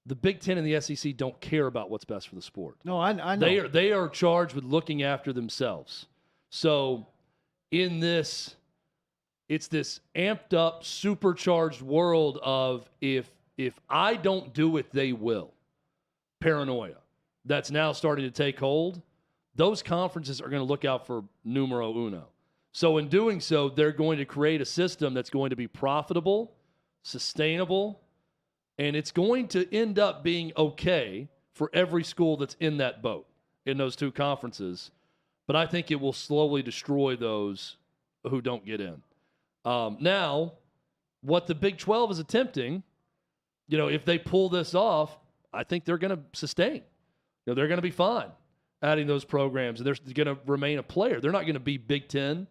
The Big Ten and the SEC don't care about what's best for the sport. No, I know. They are charged with looking after themselves. So in this, it's this amped up, supercharged world of if I don't do it, they will. Paranoia that's now starting to take hold. Those conferences are going to look out for numero uno. So in doing so, they're going to create a system that's going to be profitable, sustainable, and it's going to end up being okay for every school that's in that boat in those two conferences. But I think it will slowly destroy those who don't get in. Now, what the Big 12 is attempting, if they pull this off, I think they're going to sustain. They're going to be fine adding those programs, and they're going to remain a player. They're not going to be Big 10.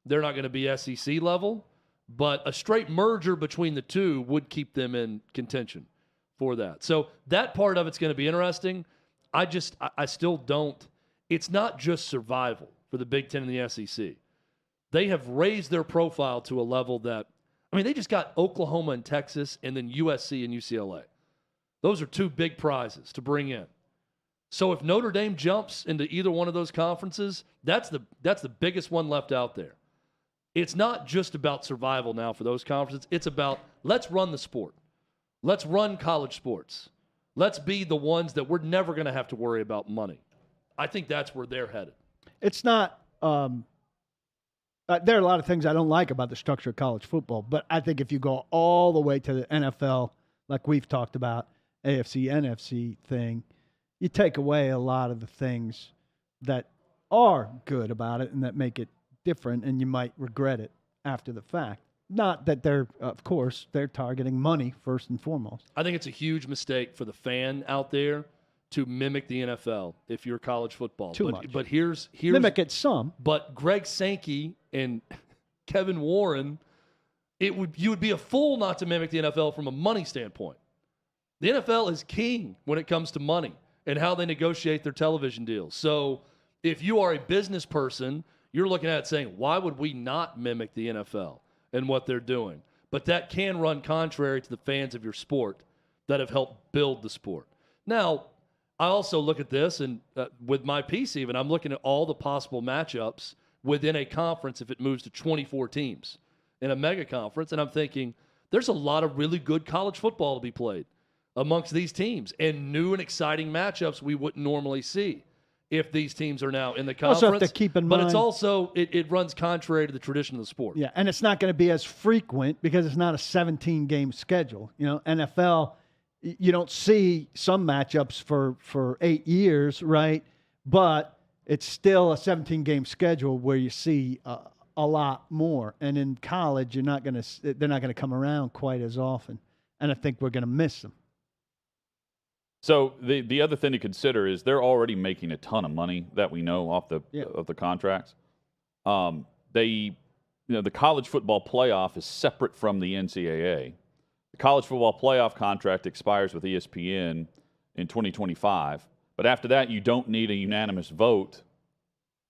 They're not going to be SEC level. But a straight merger between the two would keep them in contention for that. So that part of it's going to be interesting. I still don't. It's not just survival for the Big Ten and the SEC. They have raised their profile to a level that, they just got Oklahoma and Texas and then USC and UCLA. Those are two big prizes to bring in. So if Notre Dame jumps into either one of those conferences, that's the biggest one left out there. It's not just about survival now for those conferences. It's about let's run the sport. Let's run college sports. Let's be the ones that we're never going to have to worry about money. I think that's where they're headed. It's not there are a lot of things I don't like about the structure of college football, but I think if you go all the way to the NFL, like we've talked about, AFC, NFC thing, you take away a lot of the things that are good about it and that make it different, and you might regret it after the fact. Not that they're targeting money first and foremost. I think it's a huge mistake for the fan out there to mimic the NFL if you're college football. Too much. But here's mimic it some. But Greg Sankey and Kevin Warren, you would be a fool not to mimic the NFL from a money standpoint. The NFL is king when it comes to money and how they negotiate their television deals. So if you are a business person, you're looking at it saying, why would we not mimic the NFL and what they're doing? But that can run contrary to the fans of your sport that have helped build the sport. Now, I also look at this, and with my piece even, I'm looking at all the possible matchups within a conference if it moves to 24 teams in a mega conference, and I'm thinking there's a lot of really good college football to be played amongst these teams and new and exciting matchups we wouldn't normally see if these teams are now in the conference. Also have to keep in mind, but it's also, it runs contrary to the tradition of the sport. Yeah, and it's not going to be as frequent because it's not a 17-game schedule. NFL, you don't see some matchups for 8 years, right? But it's still a 17-game schedule where you see a lot more. And in college, they're not going to come around quite as often. And I think we're going to miss them. So the other thing to consider is they're already making a ton of money that we know off of the contracts. The college football playoff is separate from the NCAA. The college football playoff contract expires with ESPN in 2025, but after that you don't need a unanimous vote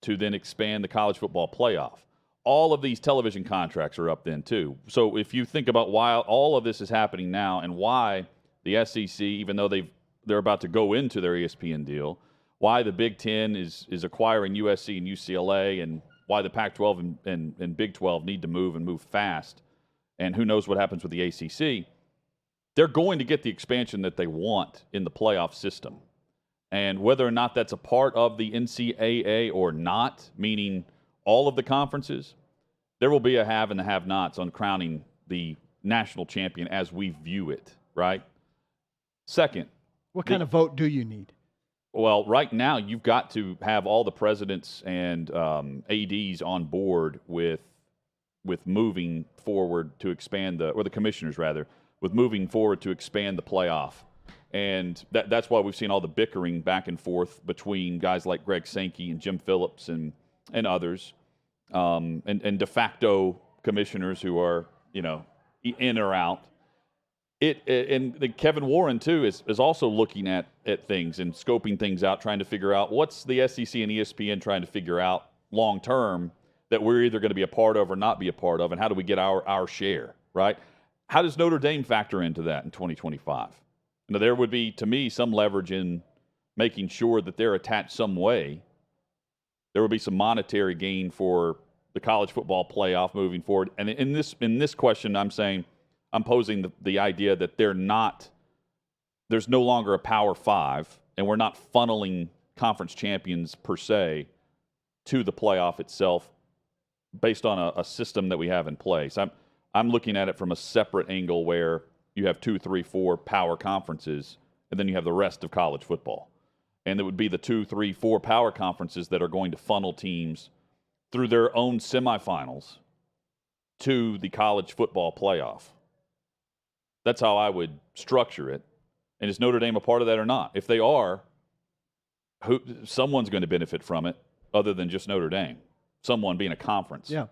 to then expand the college football playoff. All of these television contracts are up then too. So if you think about why all of this is happening now and why the SEC, even though they're about to go into their ESPN deal, why the Big Ten is acquiring USC and UCLA, and why the Pac-12 and Big 12 need to move fast, and who knows what happens with the ACC, they're going to get the expansion that they want in the playoff system. And whether or not that's a part of the NCAA or not, meaning all of the conferences, there will be a have and the have-nots on crowning the national champion as we view it, right? Second, what kind of vote do you need? Well, right now you've got to have all the presidents and ADs on board with moving forward to expand or the commissioners rather, with moving forward to expand the playoff. And that's why we've seen all the bickering back and forth between guys like Greg Sankey and Jim Phillips and others, and de facto commissioners who are, in or out. And Kevin Warren, too, is also looking at things and scoping things out, trying to figure out what's the SEC and ESPN trying to figure out long term that we're either going to be a part of or not be a part of, and how do we get our share, right? How does Notre Dame factor into that in 2025? Now, there would be, to me, some leverage in making sure that they're attached some way. There would be some monetary gain for the college football playoff moving forward. And in this question, I'm posing the idea that there's no longer a Power Five, and we're not funneling conference champions per se to the playoff itself based on a system that we have in place. I'm looking at it from a separate angle where you have 2, 3, 4 power conferences, and then you have the rest of college football. And it would be the 2, 3, 4 power conferences that are going to funnel teams through their own semifinals to the college football playoff. That's how I would structure it. And is Notre Dame a part of that or not? If they are, someone's going to benefit from it other than just Notre Dame. Someone being a conference. Yeah.